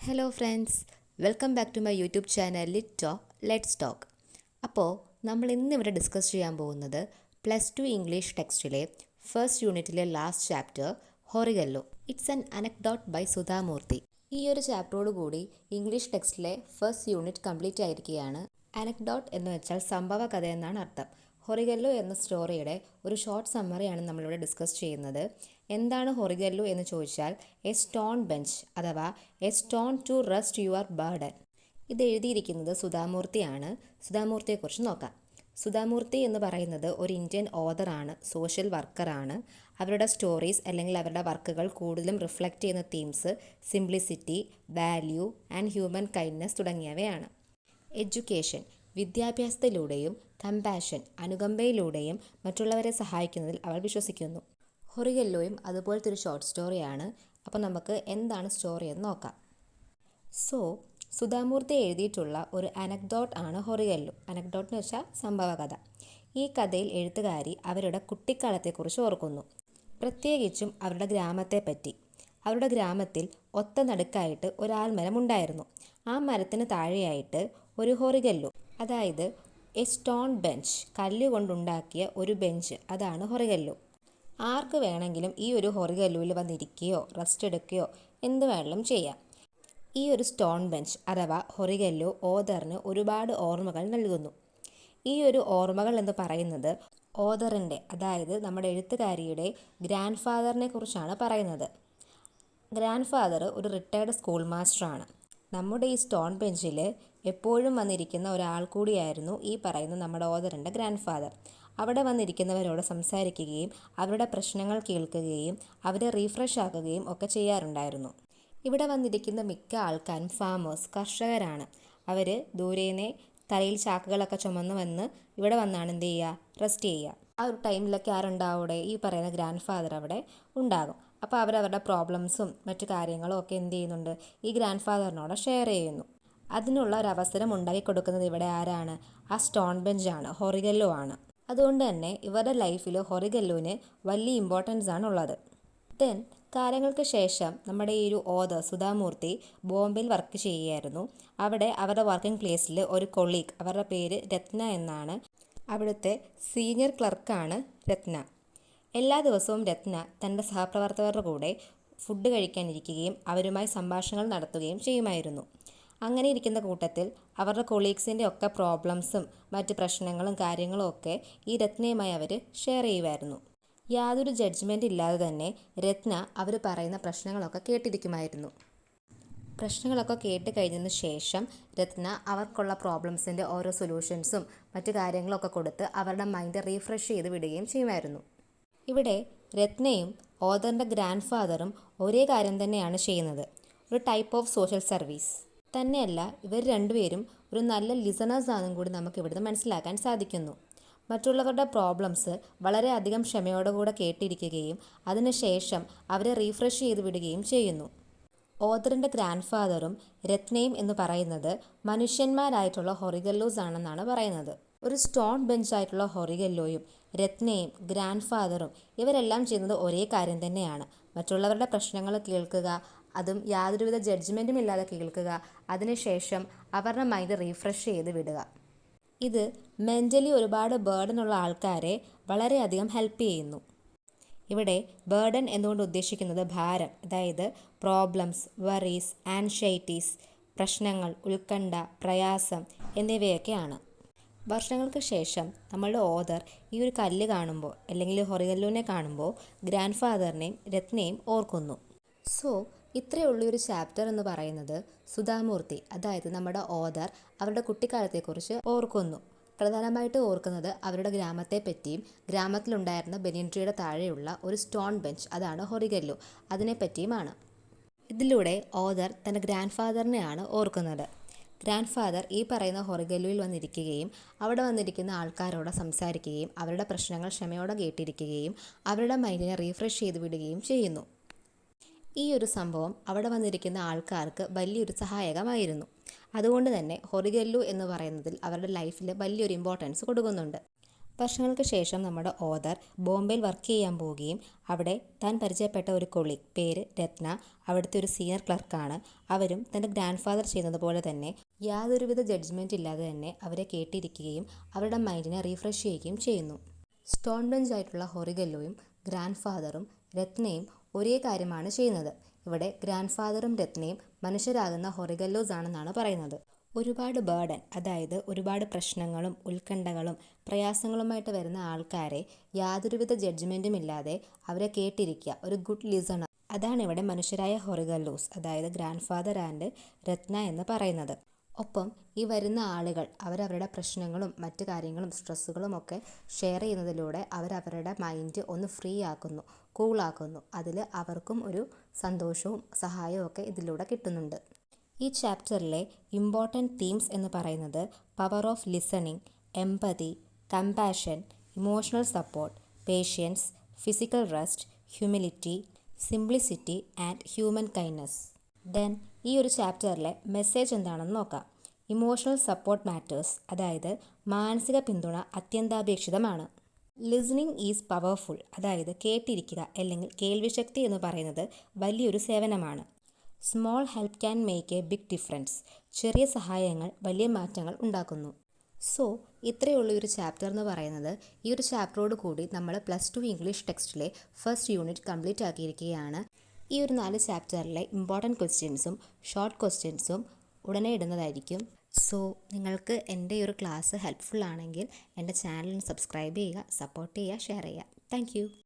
Hello friends, welcome back to my YouTube channel let's talk. അപ്പോൾ നമ്മൾ ഇന്നിവിടെ discuss ചെയ്യാൻ പോകുന്നത് +2 ഇംഗ്ലീഷ് ടെക്സ്റ്റിലെ ഫസ്റ്റ് യൂണിറ്റിലെ last chapter ഹൊറിഗല്ലോ it's an anecdote by Sudha Murty. ഈ ഒരു ചാപ്റ്ററോട് കൂടി ഇംഗ്ലീഷ് ടെക്സ്റ്റിലെ ഫസ്റ്റ് യൂണിറ്റ് കംപ്ലീറ്റ് ആയിരിക്കുകയാണ്. അനക്ഡോട്ട് എന്ന് വെച്ചാൽ സംഭവ കഥ എന്നാണ് അർത്ഥം. ഹൊറിഗല്ലോ എന്ന സ്റ്റോറിയുടെ ഒരു ഷോർട്ട് സമ്മറിയാണ് നമ്മളിവിടെ ഡിസ്കസ് ചെയ്യുന്നത്. എന്താണ് ഹൊറിഗല്ലോ എന്ന് ചോദിച്ചാൽ എ സ്റ്റോൺ ബെഞ്ച് അഥവാ a stone to rest your burden. ഇത് എഴുതിയിരിക്കുന്നത് സുധാമൂർത്തിയാണ്. സുധാമൂർത്തിയെക്കുറിച്ച് നോക്കാം. സുധാമൂർത്തി എന്ന് പറയുന്നത് ഒരു ഇന്ത്യൻ ഓതറാണ്, സോഷ്യൽ വർക്കറാണ്. അവരുടെ സ്റ്റോറീസ് അല്ലെങ്കിൽ അവരുടെ വർക്കുകൾ കൂടുതലും റിഫ്ലക്റ്റ് ചെയ്യുന്ന themes simplicity, value and human kindness തുടങ്ങിയവയാണ്. എഡ്യൂക്കേഷൻ, വിദ്യാഭ്യാസത്തിലൂടെയും കമ്പാഷൻ, അനുകമ്പയിലൂടെയും മറ്റുള്ളവരെ സഹായിക്കുന്നതിൽ അവൾ വിശ്വസിക്കുന്നു. ഹൊറിഗല്ലോയും അതുപോലത്തെ ഒരു ഷോർട്ട് സ്റ്റോറിയാണ്. അപ്പോൾ നമുക്ക് എന്താണ് സ്റ്റോറി എന്ന് നോക്കാം. സോ സുധാമൂർത്തി എഴുതിയിട്ടുള്ള ഒരു അനക്ഡോട്ട് ആണ് ഹൊറിഗല്ലോ. അനക്ഡോട്ട് എന്ന് വെച്ചാൽ സംഭവകഥ. ഈ കഥയിൽ എഴുത്തുകാരി അവരുടെ കുട്ടിക്കാലത്തെക്കുറിച്ച് ഓർക്കുന്നു, പ്രത്യേകിച്ചും അവരുടെ ഗ്രാമത്തെപ്പറ്റി. അവരുടെ ഗ്രാമത്തിൽ ഒത്ത നടുക്കായിട്ട് ഒരാൽമരം ഉണ്ടായിരുന്നു. ആ മരത്തിന് താഴെയായിട്ട് ഒരു ഹൊറിഗല്ലോ, അതായത് എ സ്റ്റോൺ ബെഞ്ച്, കല്ലുകൊണ്ടുണ്ടാക്കിയ ഒരു ബെഞ്ച്, അതാണ് ഹൊറിഗല്ലോ. ആർക്ക് വേണമെങ്കിലും ഈ ഒരു ഹൊറിഗല്ലോയിൽ വന്നിരിക്കുകയോ റെസ്റ്റ് എടുക്കുകയോ എന്ത് വേണമെങ്കിലും ചെയ്യാം. ഈ ഒരു സ്റ്റോൺ ബെഞ്ച് അഥവാ ഹൊറിഗല്ലോ ഓതറിന് ഒരുപാട് ഓർമ്മകൾ നൽകുന്നു. ഈ ഒരു ഓർമ്മകൾ എന്ന് പറയുന്നത് ഓതറിൻ്റെ, അതായത് നമ്മുടെ എഴുത്തുകാരിയുടെ ഗ്രാൻഡ് ഫാദറിനെ കുറിച്ചാണ് പറയുന്നത്. ഗ്രാൻഡ് ഫാദർ ഒരു റിട്ടയർഡ് സ്കൂൾ മാസ്റ്ററാണ്. നമ്മുടെ ഈ സ്റ്റോൺ ബെഞ്ചിൽ എപ്പോഴും വന്നിരിക്കുന്ന ഒരാൾ കൂടിയായിരുന്നു ഈ പറയുന്ന നമ്മുടെ ഓതറിൻ്റെ ഗ്രാൻഡ് ഫാദർ. അവിടെ വന്നിരിക്കുന്നവരോട് സംസാരിക്കുകയും അവരുടെ പ്രശ്നങ്ങൾ കേൾക്കുകയും അവരെ റീഫ്രഷ് ആക്കുകയും ഒക്കെ ചെയ്യാറുണ്ടായിരുന്നു. ഇവിടെ വന്നിരിക്കുന്ന മിക്ക ആൾക്കാരും ഫാമേഴ്സ്, കർഷകരാണ്. അവർ ദൂരേനെ തലയിൽ ചാക്കുകളൊക്കെ ചുമന്ന് വന്ന് ഇവിടെ വന്നാണ് എന്ത് ചെയ്യുക, റെസ്റ്റ് ചെയ്യുക. ആ ഒരു ടൈമിലൊക്കെ ആരുണ്ടാവും അവിടെ, ഈ പറയുന്ന ഗ്രാൻഡ് ഫാദർ അവിടെ ഉണ്ടാകും. അപ്പോൾ അവരവരുടെ പ്രോബ്ലംസും മറ്റു കാര്യങ്ങളും ഒക്കെ എന്ത് ചെയ്യുന്നുണ്ട്, ഈ ഗ്രാൻഡ് ഫാദറിനോട് ഷെയർ ചെയ്യുന്നു. അതിനുള്ള ഒരു അവസരം ഉണ്ടാക്കി കൊടുക്കുന്നത് ഇവിടെ ആരാണ്, ആ സ്റ്റോൺ ബെഞ്ചാണ്, ഹൊറിഗല്ലോ ആണ്. അതുകൊണ്ട് തന്നെ ഇവരുടെ ലൈഫിൽ ഹൊറിഗല്ലോന് വലിയ ഇമ്പോർട്ടൻസ് ആണ് ഉള്ളത്. ദെൻ കാലങ്ങൾക്ക് ശേഷം നമ്മുടെ ഈ ഒരു ഓതർ സുധാമൂർത്തി ബോംബെയിൽ വർക്ക് ചെയ്യുകയായിരുന്നു. അവിടെ അവരുടെ വർക്കിംഗ് പ്ലേസിൽ ഒരു കൊളീഗ്, അവരുടെ പേര് രത്ന എന്നാണ്. അവിടുത്തെ സീനിയർ ക്ലർക്കാണ് രത്ന. എല്ലാ ദിവസവും രത്ന തൻ്റെ സഹപ്രവർത്തകരുടെ കൂടെ ഫുഡ് കഴിക്കാനിരിക്കുകയും അവരുമായി സംഭാഷണങ്ങൾ നടത്തുകയും ചെയ്യുമായിരുന്നു. അങ്ങനെ ഇരിക്കുന്ന കൂട്ടത്തിൽ അവരുടെ കൊളീഗ്സിൻ്റെ ഒക്കെ പ്രോബ്ലംസും മറ്റ് പ്രശ്നങ്ങളും കാര്യങ്ങളും ഒക്കെ ഈ രത്നയുമായി അവർ ഷെയർ ചെയ്യുമായിരുന്നു. യാതൊരു ജഡ്ജ്മെൻ്റ് ഇല്ലാതെ തന്നെ രത്ന അവർ പറയുന്ന പ്രശ്നങ്ങളൊക്കെ കേട്ടിരിക്കുമായിരുന്നു. പ്രശ്നങ്ങളൊക്കെ കേട്ട് കഴിഞ്ഞതിന് ശേഷം രത്ന അവർക്കുള്ള പ്രോബ്ലംസിൻ്റെ ഓരോ സൊല്യൂഷൻസും മറ്റു കാര്യങ്ങളൊക്കെ കൊടുത്ത് അവരുടെ മൈൻഡ് റീഫ്രഷ് ചെയ്ത് വിടുകയും ചെയ്യുമായിരുന്നു. ഇവിടെ രത്നയും ഓതറിൻ്റെ ഗ്രാൻഡ് ഫാദറും ഒരേ കാര്യം തന്നെയാണ് ചെയ്യുന്നത്, ഒരു ടൈപ്പ് ഓഫ് സോഷ്യൽ സർവീസ്. തന്നെയല്ല, ഇവർ രണ്ടുപേരും ഒരു നല്ല ലിസണേഴ്സ് ആണെന്നും കൂടി നമുക്ക് ഇവിടുന്ന് മനസ്സിലാക്കാൻ സാധിക്കുന്നു. മറ്റുള്ളവരുടെ പ്രോബ്ലംസ് വളരെയധികം ക്ഷമയോടുകൂടെ കേട്ടിരിക്കുകയും അതിനുശേഷം അവരെ റീഫ്രഷ് ചെയ്ത് വിടുകയും ചെയ്യുന്നു. ഓതറിൻ്റെ ഗ്രാൻഡ് ഫാദറും രത്നയും എന്ന് പറയുന്നത് മനുഷ്യന്മാരായിട്ടുള്ള ഹൊറിഗല്ലോസ് ആണെന്നാണ് പറയുന്നത്. ഒരു സ്റ്റോൺ ബെഞ്ചായിട്ടുള്ള ഹൊറിഗല്ലോയും രത്നയും ഗ്രാൻഡ് ഫാദറും ഇവരെല്ലാം ചെയ്യുന്നത് ഒരേ കാര്യം തന്നെയാണ്. മറ്റുള്ളവരുടെ പ്രശ്നങ്ങൾ കേൾക്കുക, അതും യാതൊരുവിധ ജഡ്ജ്മെൻറ്റും ഇല്ലാതെ കേൾക്കുക, അതിനുശേഷം അവരുടെ മൈൻഡ് റീഫ്രഷ് ചെയ്ത് വിടുക. ഇത് മെൻ്റലി ഒരുപാട് ബേർഡനുള്ള ആൾക്കാരെ വളരെയധികം ഹെൽപ്പ് ചെയ്യുന്നു. ഇവിടെ ബേർഡൻ എന്നുകൊണ്ട് ഉദ്ദേശിക്കുന്നത് ഭാരം, അതായത് പ്രോബ്ലംസ്, വറീസ്, ആൻഷൈറ്റീസ്, പ്രശ്നങ്ങൾ, ഉത്കണ്ഠ, പ്രയാസം എന്നിവയൊക്കെയാണ്. വർഷങ്ങൾക്ക് ശേഷം നമ്മളുടെ ഓതർ ഈ ഒരു കല്ല് കാണുമ്പോൾ അല്ലെങ്കിൽ ഹൊറിഗല്ലോനെ കാണുമ്പോൾ ഗ്രാൻഡ് ഫാദറിനെയും രത്നയും ഓർക്കുന്നു. സോ ഇത്രയേ ഉള്ളൂ ഒരു ചാപ്റ്റർ എന്ന് പറയുന്നത്. സുധാമൂർത്തി, അതായത് നമ്മുടെ ഓതർ അവരുടെ കുട്ടിക്കാലത്തെക്കുറിച്ച് ഓർക്കുന്നു. പ്രധാനമായിട്ട് ഓർക്കുന്നത് അവരുടെ ഗ്രാമത്തെ പറ്റിയും ഗ്രാമത്തിലുണ്ടായിരുന്ന ബനിയൻ ട്രീയുടെ താഴെയുള്ള ഒരു സ്റ്റോൺ ബെഞ്ച്, അതാണ് ഹൊറിഗല്ലോ, അതിനെപ്പറ്റിയുമാണ്. ഇതിലൂടെ ഓതർ തൻ്റെ ഗ്രാൻഡ് ഫാദറിനെയാണ് ഓർക്കുന്നത്. ഗ്രാൻഡ് ഫാദർ ഈ പറയുന്ന ഹൊറിഗല്ലോയിൽ വന്നിരിക്കുകയും അവിടെ വന്നിരിക്കുന്ന ആൾക്കാരോട് സംസാരിക്കുകയും അവരുടെ പ്രശ്നങ്ങൾ ക്ഷമയോടെ കേട്ടിരിക്കുകയും അവരുടെ മൈൻഡിനെ റീഫ്രഷ് ചെയ്ത് വിടുകയും ചെയ്യുന്നു. ഈ ഒരു സംഭവം അവിടെ വന്നിരിക്കുന്ന ആൾക്കാർക്ക് വലിയൊരു സഹായകമായിരുന്നു. അതുകൊണ്ട് തന്നെ ഹൊറിഗല്ലോ എന്ന് പറയുന്നതിൽ അവരുടെ ലൈഫിൽ വലിയൊരു ഇമ്പോർട്ടൻസ് കൊടുക്കുന്നുണ്ട്. വർഷങ്ങൾക്ക് ശേഷം നമ്മുടെ ഓഥർ ബോംബെയിൽ വർക്ക് ചെയ്യാൻ പോവുകയും അവിടെ താൻ പരിചയപ്പെട്ട ഒരു കൊളീഗ്, പേര് രത്ന, അവിടുത്തെ ഒരു സീനിയർ ക്ലർക്കാണ്. അവരും തൻ്റെ ഗ്രാൻഡ് ഫാദർ ചെയ്യുന്നത് പോലെ തന്നെ യാതൊരുവിധ ജഡ്ജ്മെൻറ്റ് ഇല്ലാതെ തന്നെ അവരെ കേട്ടിരിക്കുകയും അവരുടെ മൈൻഡിനെ റീഫ്രഷ് ചെയ്യുകയും ചെയ്യുന്നു. സ്റ്റോൺ ബെഞ്ചായിട്ടുള്ള ഹൊറിഗല്ലോയും ഗ്രാൻഡ് ഫാദറും രത്നയും ഒരേ കാര്യമാണ് ചെയ്യുന്നത്. ഇവിടെ ഗ്രാൻഡ് ഫാദറും രത്നയും മനുഷ്യരാകുന്ന ഹൊറിഗല്ലോസ് ആണെന്നാണ് പറയുന്നത്. ഒരുപാട് ബേർഡൻ, അതായത് ഒരുപാട് പ്രശ്നങ്ങളും ഉത്കണ്ഠകളും പ്രയാസങ്ങളുമായിട്ട് വരുന്ന ആൾക്കാരെ യാതൊരുവിധ ജഡ്ജ്മെൻറ്റും ഇല്ലാതെ അവരെ കേട്ടിരിക്കുക, ഒരു ഗുഡ് ലിസണർ. അതാണ് ഇവിടെ മനുഷ്യരായ ഹൊറിഗല്ലോസ്, അതായത് ഗ്രാൻഡ് ഫാദർ ആൻഡ് രത്ന എന്ന് പറയുന്നത്. ഒപ്പം ഈ വരുന്ന ആളുകൾ അവരവരുടെ പ്രശ്നങ്ങളും മറ്റു കാര്യങ്ങളും സ്ട്രെസ്സുകളും ഒക്കെ ഷെയർ ചെയ്യുന്നതിലൂടെ അവരവരുടെ മൈൻഡ് ഒന്ന് ഫ്രീ ആക്കുന്നു, കൂളാക്കുന്നു. അതിൽ അവർക്കും ഒരു സന്തോഷവും സഹായവും ഒക്കെ ഇതിലൂടെ കിട്ടുന്നുണ്ട്. ഈ ചാപ്റ്ററിലെ ഇമ്പോർട്ടൻറ്റ് തീംസ് എന്ന് പറയുന്നത് power of listening, empathy, compassion, emotional support, patience, physical rest, humility, simplicity and human kindness. Then ഈ ഒരു ചാപ്റ്ററിലെ മെസ്സേജ് എന്താണെന്ന് നോക്കാം. ഇമോഷണൽ സപ്പോർട്ട് മാറ്റേഴ്സ്, അതായത് മാനസിക പിന്തുണ അത്യന്താപേക്ഷിതമാണ്. ലിസണിങ് ഈസ് പവർഫുൾ, അതായത് കേട്ടിരിക്കുക അല്ലെങ്കിൽ കേൾവിശക്തി എന്ന് പറയുന്നത് വലിയൊരു സേവനമാണ്. Small help can make a big difference, ചെറിയ സഹായങ്ങൾ വലിയ മാറ്റങ്ങൾ ഉണ്ടാക്കുന്നു. സോ ഇത്രയുള്ള ഒരു ചാപ്റ്റർ എന്ന് പറയുന്നത്, ഈ ഒരു ചാപ്റ്ററോട് കൂടി നമ്മൾ +2 ഇംഗ്ലീഷ് ടെക്സ്റ്റിലെ ഫസ്റ്റ് യൂണിറ്റ് കംപ്ലീറ്റ് ആക്കിയിരിക്കുകയാണ്. ഈ ഒരു 4 ചാപ്റ്ററിലെ ഇമ്പോർട്ടൻറ്റ് ക്വസ്റ്റ്യൻസും ഷോർട്ട് ക്വസ്റ്റ്യൻസും ഉടനെ ഇടുന്നതായിരിക്കും. സോ നിങ്ങൾക്ക് എൻ്റെ ഈ ഒരു ക്ലാസ് ഹെൽപ്ഫുൾ ആണെങ്കിൽ എൻ്റെ ചാനൽ സബ്സ്ക്രൈബ് ചെയ്യുക, സപ്പോർട്ട് ചെയ്യുക, ഷെയർ ചെയ്യുക. താങ്ക്